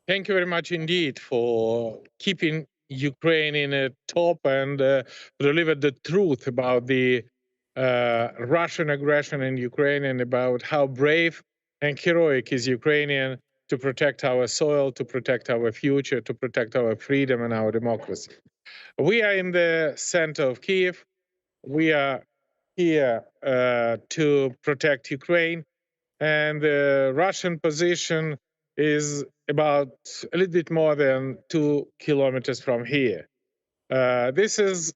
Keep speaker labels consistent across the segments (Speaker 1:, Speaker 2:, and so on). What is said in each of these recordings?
Speaker 1: Thank you very much indeed for keeping Ukraine in a top and deliver the truth about the Russian aggression in Ukraine and about how brave and heroic is Ukrainian to protect our soil, to protect our future, to protect our freedom and our democracy. We are in the center of Kiev. We are here to protect Ukraine, and the Russian position is about a little bit more than 2 kilometers from here. This is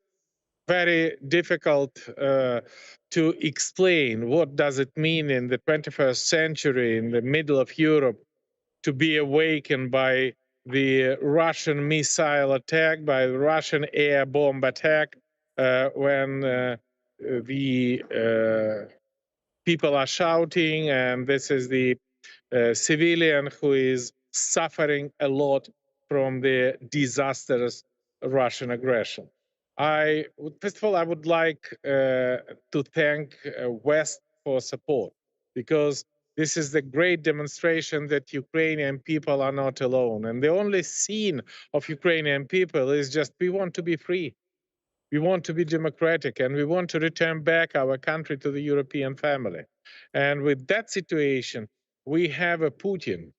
Speaker 1: very difficult to explain. What does it mean in the 21st century, in the middle of Europe, to be awakened by the Russian missile attack, by the Russian air bomb attack, when the people are shouting, and this is the civilian who is suffering a lot from the disastrous Russian aggression. First of all, I would like to thank West for support, because this is the great demonstration that Ukrainian people are not alone. And the only scene of Ukrainian people is just, we want to be free. We want to be democratic, and we want to return back our country to the European family. And with that situation, we have a Putin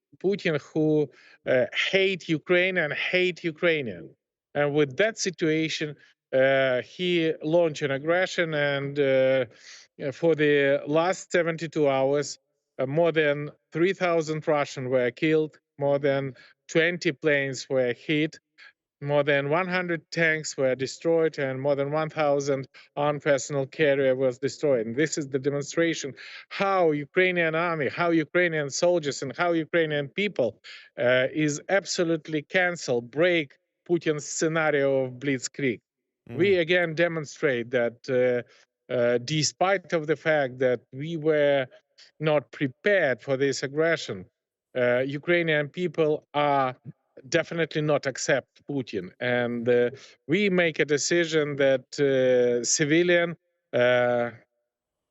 Speaker 1: who hate Ukraine and hate Ukrainian. And with that situation, he launched an aggression, and for the last 72 hours, more than 3,000 Russians were killed, more than 20 planes were hit, more than 100 tanks were destroyed, and more than 1,000 armed personnel carrier was destroyed. And this is the demonstration how Ukrainian army, how Ukrainian soldiers, and how Ukrainian people is absolutely cancel, break Putin's scenario of blitzkrieg. We again demonstrate that despite of the fact that we were not prepared for this aggression, Ukrainian people are definitely not accept Putin. And we make a decision that civilian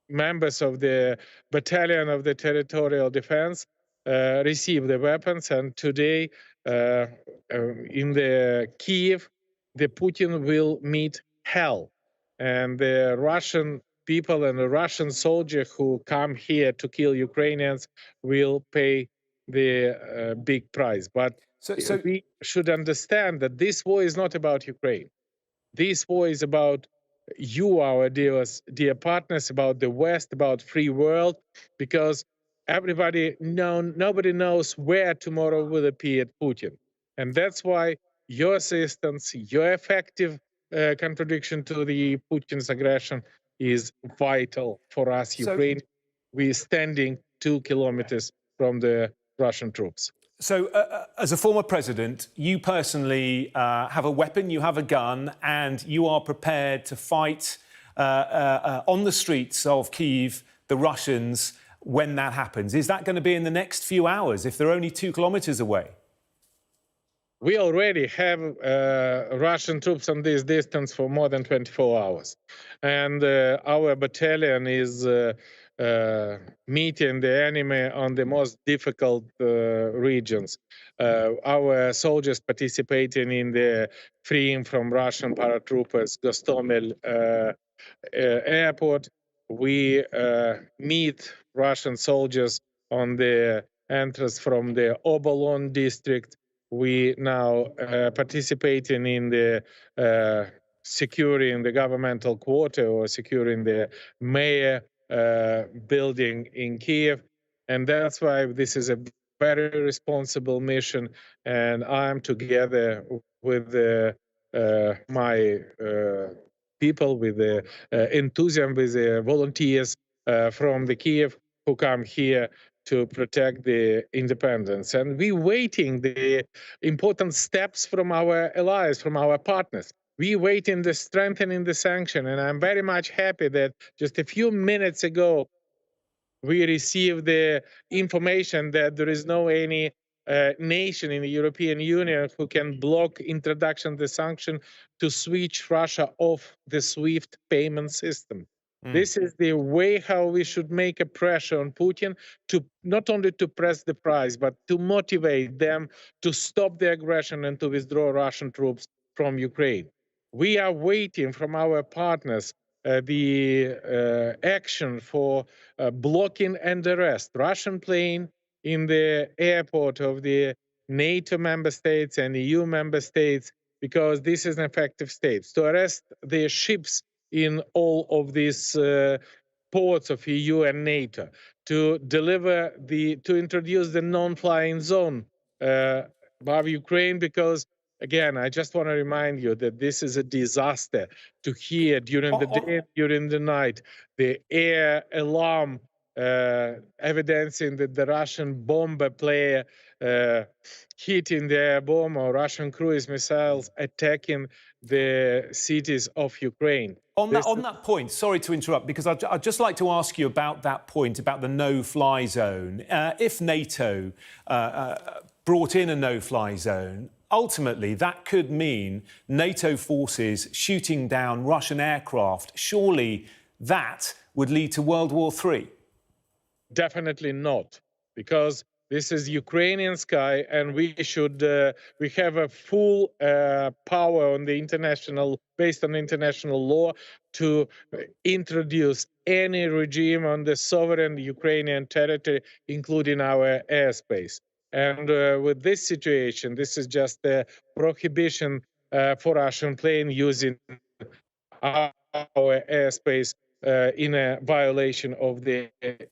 Speaker 1: members of the battalion of the territorial defense receive the weapons. And today in the Kiev, the Putin will meet hell. And the Russian people and the Russian soldiers who come here to kill Ukrainians will pay the big price. But we should understand that this war is not about Ukraine. This war is about you, our dear partners, about the West, about free world, because nobody knows where tomorrow will appear Putin. And that's why your assistance, your effective contradiction to the Putin's aggression is vital for us, Ukraine. We're standing 2 kilometers from the Russian troops.
Speaker 2: So, as a former president, you personally have a weapon, you have a gun, and you are prepared to fight on the streets of Kyiv, the Russians, when that happens. Is that going to be in the next few hours, if they're only 2 kilometers away?
Speaker 1: We already have Russian troops on this distance for more than 24 hours. And our battalion is meeting the enemy on the most difficult regions. Our soldiers participating in the freeing from Russian paratroopers Gostomel airport. We meet Russian soldiers on the entrance from the Obolon district. We now participating in the securing the governmental quarter or securing the mayor building in Kiev. And that's why this is a very responsible mission. And I'm together with my people, with the enthusiasm, with the volunteers from the Kiev who come here to protect the independence. And we're waiting the important steps from our allies, from our partners. We waiting the strengthening the sanction. And I'm very much happy that just a few minutes ago, we received the information that there is no any nation in the European Union who can block introduction of the sanction to switch Russia off the SWIFT payment system. This is the way how we should make a pressure on Putin to not only to press the price, but to motivate them to stop the aggression and to withdraw Russian troops from Ukraine. We are waiting from our partners the action for blocking and arrest Russian plane in the airport of the NATO member states and EU member states, because this is an effective state. To arrest the ships in all of these ports of EU and NATO, to introduce the non-flying zone above Ukraine, because again, I just want to remind you that this is a disaster to hear during the day, during the night, the air alarm evidencing that the Russian bomber player hitting the air bomb or Russian cruise missiles attacking the cities of Ukraine.
Speaker 2: On that point, sorry to interrupt, because I'd just like to ask you about that point, about the no-fly zone. If NATO brought in a no-fly zone, ultimately that could mean NATO forces shooting down Russian aircraft. Surely that would lead to World War III.
Speaker 1: Definitely not, because this is Ukrainian sky, and we have a full power on the based on international law, to introduce any regime on the sovereign Ukrainian territory, including our airspace. And with this situation, this is just a prohibition for Russian plane using our airspace in a violation of the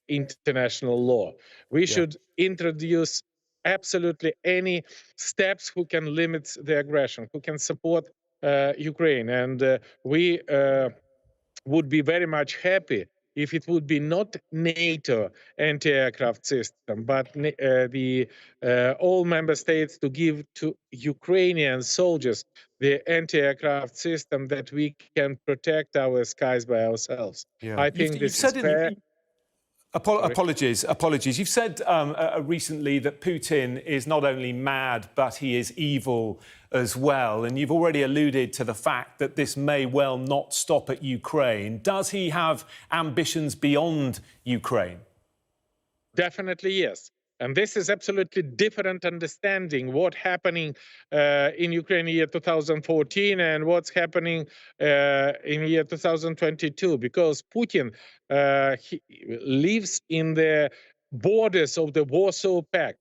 Speaker 1: international law. We should introduce absolutely any steps who can limit the aggression, who can support Ukraine. And we would be very much happy if it would be not NATO anti-aircraft system, but all member states to give to Ukrainian soldiers the anti-aircraft system, that we can protect our skies by ourselves.
Speaker 2: Yeah.
Speaker 1: I think this is fair.
Speaker 2: Apologies. You've said recently that Putin is not only mad, but he is evil as well. And you've already alluded to the fact that this may well not stop at Ukraine. Does he have ambitions beyond Ukraine?
Speaker 1: Definitely, yes. And this is absolutely different understanding what's happening in Ukraine in year 2014 and what's happening in year 2022, because Putin he lives in the borders of the Warsaw Pact.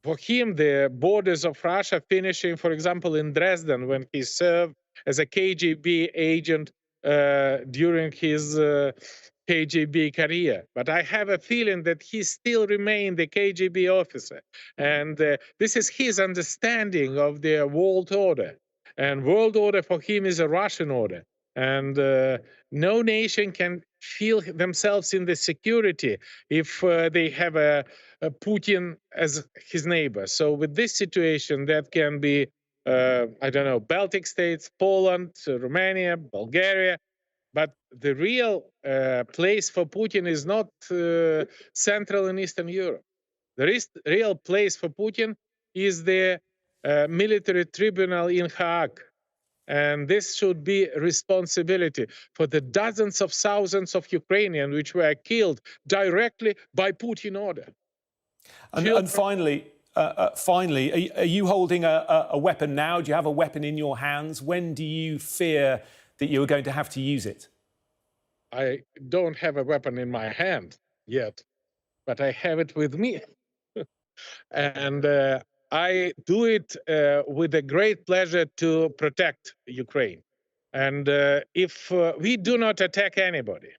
Speaker 1: For him, the borders of Russia finishing, for example, in Dresden, when he served as a KGB agent during his KGB career. But I have a feeling that he still remained the KGB officer. And this is his understanding of the world order. And world order for him is a Russian order. And no nation can feel themselves in the security if they have a Putin as his neighbor. So with this situation, that can be, I don't know, Baltic states, Poland, Romania, Bulgaria. But the real place for Putin is not Central and Eastern Europe. The real place for Putin is the military tribunal in Hague. And this should be responsibility for the dozens of thousands of Ukrainians which were killed directly by Putin order.
Speaker 2: And finally, are you holding a weapon now? Do you have a weapon in your hands? When do you fear that you're going to have to use it?
Speaker 1: I don't have a weapon in my hand yet, but I have it with me. And I do it with a great pleasure to protect Ukraine. And if we do not attack anybody,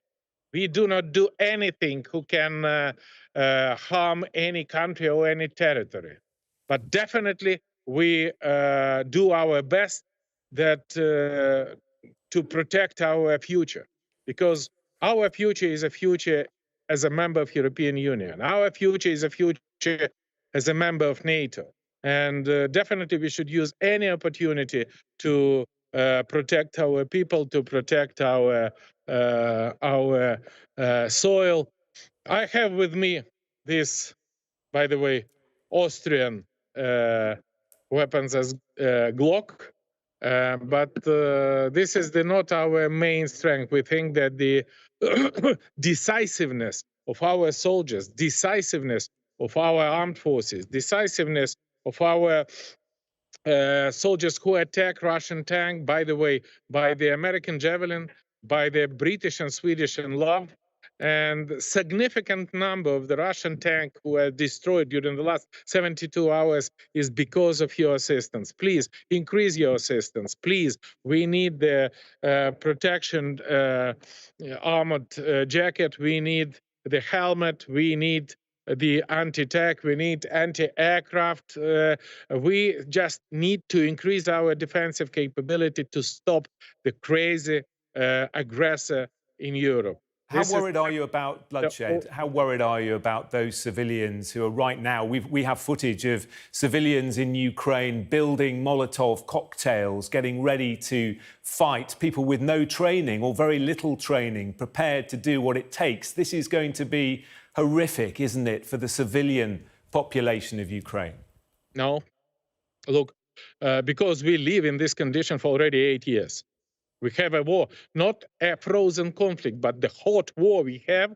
Speaker 1: we do not do anything who can harm any country or any territory. But definitely we do our best that to protect our future, because our future is a future as a member of European Union. Our future is a future as a member of NATO. And definitely we should use any opportunity to protect our people, to protect our soil. I have with me this, by the way, Austrian weapons as Glock. But this is not our main strength. We think that the decisiveness of our soldiers, decisiveness of our armed forces, decisiveness of our soldiers who attack Russian tank, by the way, by the American Javelin, by the British and Swedish and Love, and significant number of the Russian tank who were destroyed during the last 72 hours is because of your assistance. Please increase your assistance. Please, we need the protection armored jacket. We need the helmet. We need the anti-tank. We need anti-aircraft. We just need to increase our defensive capability to stop the crazy aggressor in Europe.
Speaker 2: How worried are you about bloodshed? How worried are you about those civilians who are right now? We have footage of civilians in Ukraine building Molotov cocktails, getting ready to fight, people with no training or very little training, prepared to do what it takes. This is going to be horrific, isn't it, for the civilian population of Ukraine?
Speaker 1: No. Look, because we live in this condition for already 8 years. We have a war, not a frozen conflict, but the hot war we have.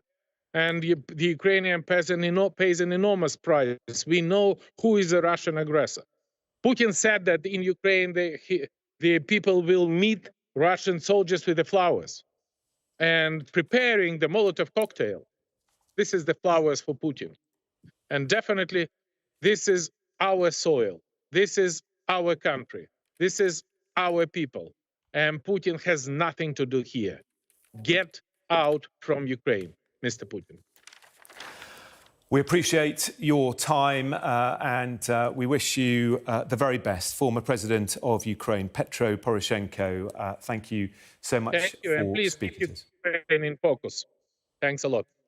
Speaker 1: And the Ukrainian peasant pays an enormous price. We know who is the Russian aggressor. Putin said that in Ukraine, the people will meet Russian soldiers with the flowers. And preparing the Molotov cocktail, this is the flowers for Putin. And definitely, this is our soil. This is our country. This is our people. And Putin has nothing to do here. Get out from Ukraine, Mr. Putin.
Speaker 2: We appreciate your time and we wish you the very best. Former President of Ukraine, Petro Poroshenko, thank you so much
Speaker 1: for
Speaker 2: speaking to us.
Speaker 1: Thank you, and please keep Ukraine in focus. Thanks a lot.